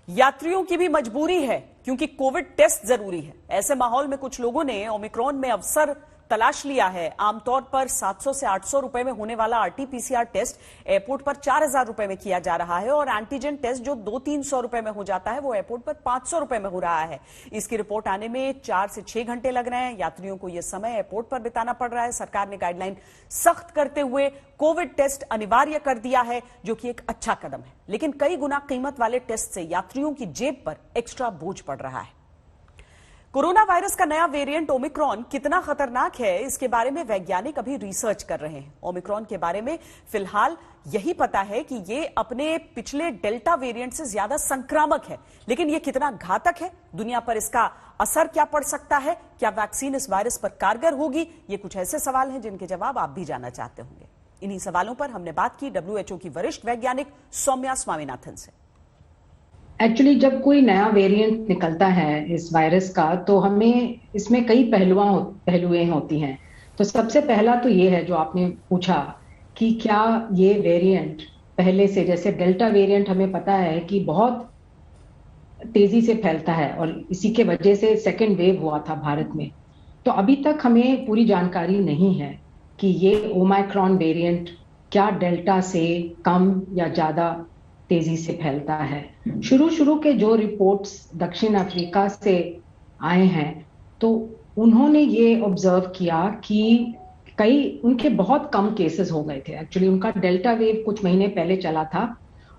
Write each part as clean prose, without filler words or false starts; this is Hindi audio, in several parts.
यात्रियों की भी मजबूरी है क्योंकि कोविड टेस्ट जरूरी है। ऐसे माहौल में कुछ लोगों ने ओमिक्रॉन में अवसर तलाश लिया है। आमतौर पर 700 से 800 रुपए में होने वाला आरटीपीसीआर टेस्ट एयरपोर्ट पर 4000 रुपए में किया जा रहा है और एंटीजन टेस्ट जो 200-300 रुपए में हो जाता है वो एयरपोर्ट पर 500 रुपए में हो रहा है। इसकी रिपोर्ट आने में 4 से 6 घंटे लग रहे हैं। यात्रियों को यह समय एयरपोर्ट पर बिताना पड़ रहा है। सरकार ने गाइडलाइन सख्त करते हुए कोविड टेस्ट अनिवार्य कर दिया है, जो कि एक अच्छा कदम है, लेकिन कई गुना कीमत वाले टेस्ट से यात्रियों की जेब पर एक्स्ट्रा बोझ पड़ रहा है। कोरोना वायरस का नया वेरिएंट ओमिक्रॉन कितना खतरनाक है, इसके बारे में वैज्ञानिक अभी रिसर्च कर रहे हैं। ओमिक्रॉन के बारे में फिलहाल यही पता है कि ये अपने पिछले डेल्टा वेरिएंट से ज्यादा संक्रामक है, लेकिन ये कितना घातक है, दुनिया पर इसका असर क्या पड़ सकता है, क्या वैक्सीन इस वायरस पर कारगर होगी, ये कुछ ऐसे सवाल हैं जिनके जवाब आप भी जानना चाहते होंगे। इन्हीं सवालों पर हमने बात की WHO की वरिष्ठ वैज्ञानिक सौम्या स्वामीनाथन से। एक्चुअली जब कोई नया वेरिएंट निकलता है इस वायरस का, तो हमें इसमें कई पहलुएं होती हैं। तो सबसे पहला तो ये है जो आपने पूछा कि क्या ये वेरिएंट पहले से, जैसे डेल्टा वेरिएंट हमें पता है कि बहुत तेजी से फैलता है और इसी के वजह से सेकेंड वेव हुआ था भारत में। तो अभी तक हमें पूरी जानकारी नहीं है कि ये ओमिक्रॉन वेरिएंट क्या डेल्टा से कम या ज्यादा तेजी से फैलता है। शुरू के जो रिपोर्ट्स दक्षिण अफ्रीका से आए हैं, तो उन्होंने ये ऑब्जर्व किया कि उनके बहुत कम केसेस हो गए थे। एक्चुअली उनका डेल्टा वेव कुछ महीने पहले चला था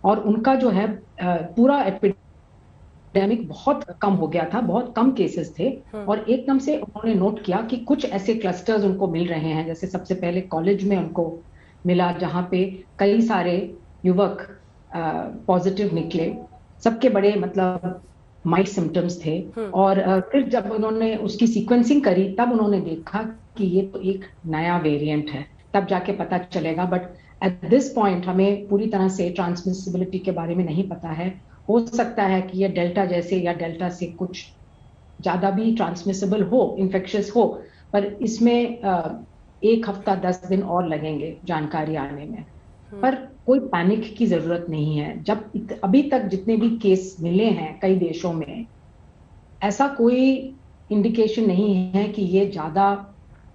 और उनका जो है पूरा एपिडेमिक बहुत कम हो गया था, बहुत कम केसेस थे। और एकदम से उन्होंने नोट किया कि कुछ ऐसे क्लस्टर्स उनको मिल रहे हैं। जैसे सबसे पहले कॉलेज में उनको मिला, जहां पे कई सारे युवक पॉजिटिव निकले, सबके बड़े मतलब माइल्ड सिम्टम्स थे। और फिर जब उन्होंने उसकी सीक्वेंसिंग करी, तब उन्होंने देखा कि ये तो एक नया वेरिएंट है, तब जाके पता चलेगा। बट एट दिस पॉइंट हमें पूरी तरह से ट्रांसमिसिबिलिटी के बारे में नहीं पता है। हो सकता है कि ये डेल्टा जैसे या डेल्टा से कुछ ज्यादा भी ट्रांसमिसिबल हो, इन्फेक्शियस हो, पर इसमें 1 हफ्ता 10 दिन और लगेंगे जानकारी आने में। पर कोई पैनिक की जरूरत नहीं है। जब अभी तक जितने भी केस मिले हैं कई देशों में, ऐसा कोई इंडिकेशन नहीं है कि ये ज्यादा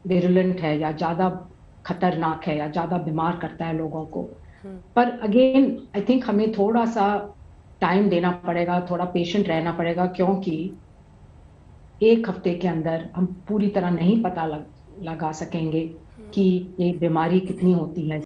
विरुलेंट है या ज्यादा खतरनाक है या ज्यादा बीमार करता है लोगों को। पर अगेन आई थिंक हमें थोड़ा सा टाइम देना पड़ेगा, थोड़ा पेशेंट रहना पड़ेगा, क्योंकि 1 हफ्ते के अंदर हम पूरी तरह नहीं पता लगा सकेंगे कि ये बीमारी कितनी होती है।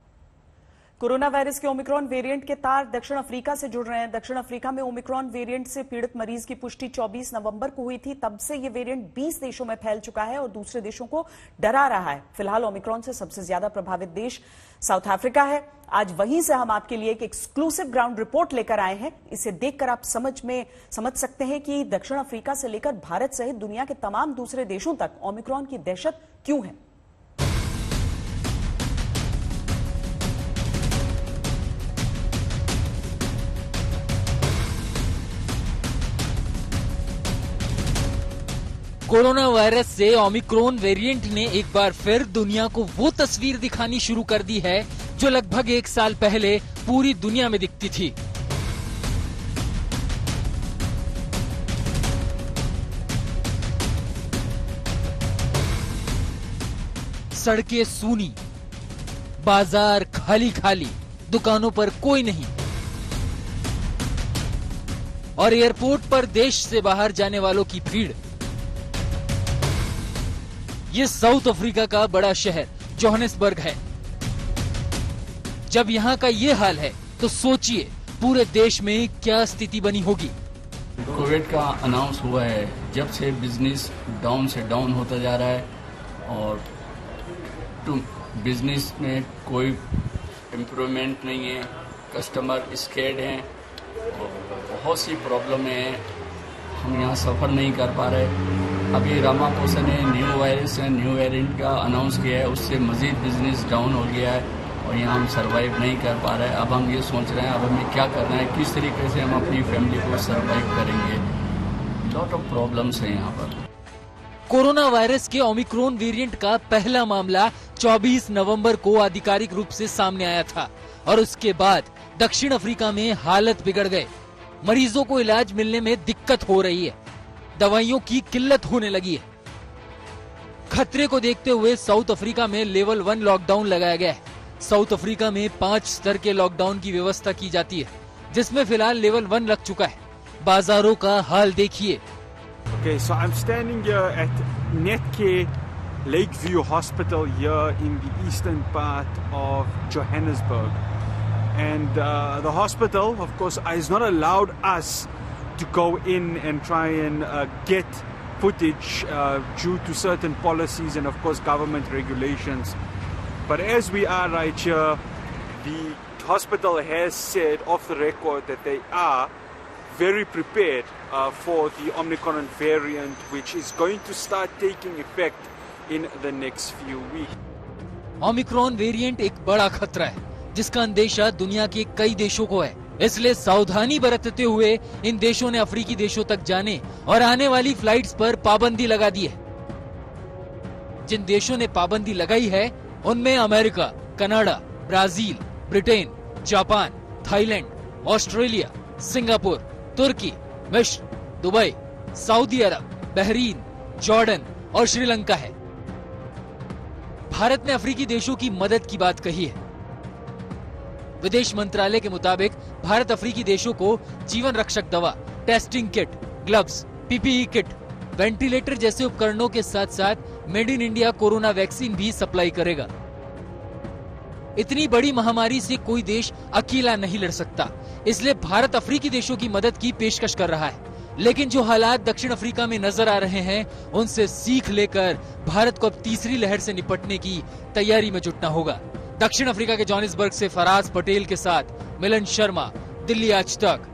कोरोना वायरस के ओमिक्रॉन वेरिएंट के तार दक्षिण अफ्रीका से जुड़ रहे हैं। दक्षिण अफ्रीका में ओमिक्रॉन वेरिएंट से पीड़ित मरीज की पुष्टि 24 नवंबर को हुई थी। तब से ये वेरिएंट 20 देशों में फैल चुका है और दूसरे देशों को डरा रहा है। फिलहाल ओमिक्रॉन से सबसे ज्यादा प्रभावित देश साउथ अफ्रीका है। आज वहीं से हम आपके लिए एक एक्सक्लूसिव ग्राउंड रिपोर्ट लेकर आए हैं। इसे देखकर आप समझ सकते हैं कि दक्षिण अफ्रीका से लेकर भारत सहित दुनिया के तमाम दूसरे देशों तक ओमिक्रॉन की दहशत क्यों है। कोरोना वायरस से ओमिक्रॉन वेरिएंट ने एक बार फिर दुनिया को वो तस्वीर दिखानी शुरू कर दी है जो लगभग 1 साल पहले पूरी दुनिया में दिखती थी। सड़कें सूनी, बाजार खाली खाली, दुकानों पर कोई नहीं और एयरपोर्ट पर देश से बाहर जाने वालों की भीड़। ये साउथ अफ्रीका का बड़ा शहर जोहानिसबर्ग है। जब यहाँ का ये हाल है तो सोचिए पूरे देश में क्या स्थिति बनी होगी। कोविड का अनाउंस हुआ है, जब से बिजनेस डाउन से डाउन होता जा रहा है और बिजनेस में कोई इम्प्रूवमेंट नहीं है। कस्टमर स्कैर्ड हैं और बहुत सी प्रॉब्लम है। हम यहाँ सफ़र नहीं कर पा रहे। अभी रामापोसा ने न्यू वेरिएंट का अनाउंस किया है, उससे मजीद बिजनेस डाउन हो गया है और यहाँ हम सरवाइव नहीं कर पा रहे हैं। अब हम ये सोच रहे हैं अब हमें क्या करना है, किस तरीके से हम अपनी फैमिली को सरवाइव करेंगे। लॉट ऑफ प्रॉब्लम्स हैं यहाँ पर। कोरोना वायरस के ओमिक्रॉन वेरिएंट का पहला मामला 24 नवंबर को आधिकारिक रूप से सामने आया था और उसके बाद दक्षिण अफ्रीका में हालत बिगड़ गए। मरीजों को इलाज मिलने में दिक्कत हो रही है, दवाइयों की किल्लत होने लगी है। खतरे को देखते हुए साउथ अफ्रीका में लेवल 1 लॉकडाउन लगाया गया है। साउथ अफ्रीका में 5 स्तर के लॉकडाउन की व्यवस्था की जाती है, जिसमें फिलहाल लेवल 1 लग चुका है। बाजारों का हाल देखिए। Okay, so I'm standing here at Netcare Lakeview Hospital here in the eastern part of Johannesburg. And the hospital, of course, has not allowed us to go in and try and get footage due to certain policies and, of course, government regulations. But as we are right here, the hospital has said off the record that they are very prepared for the Omicron variant, which is going to start taking effect in the next few weeks. Omicron variant एक बड़ा खतरा है, जिसका अंदेशा दुनिया के कई देशों को है। इसलिए सावधानी बरतते हुए इन देशों ने अफ्रीकी देशों तक जाने और आने वाली फ्लाइट्स पर पाबंदी लगा दी है। जिन देशों ने पाबंदी लगाई है उनमें America, Canada, Brazil, Britain, Japan, Thailand, Australia, Singapore, तुर्की, मिस्र, दुबई, सऊदी अरब, बहरीन, जॉर्डन और श्रीलंका है। भारत ने अफ्रीकी देशों की मदद की बात कही है। विदेश मंत्रालय के मुताबिक भारत अफ्रीकी देशों को जीवन रक्षक दवा, testing kit, gloves, PPE kit, ventilator जैसे उपकरणों के साथ साथ made in India corona vaccine भी सप्लाई करेगा। इतनी बड़ी महामारी से कोई देश अकेला नहीं लड़ सकता, इसलिए भारत अफ्रीकी देशों की मदद की पेशकश कर रहा है। लेकिन जो हालात दक्षिण अफ्रीका में नजर आ रहे हैं, उनसे सीख लेकर भारत को अब तीसरी लहर से निपटने की तैयारी में जुटना होगा। दक्षिण अफ्रीका के जोहानिसबर्ग से फराज पटेल के साथ मिलन शर्मा, दिल्ली आज तक।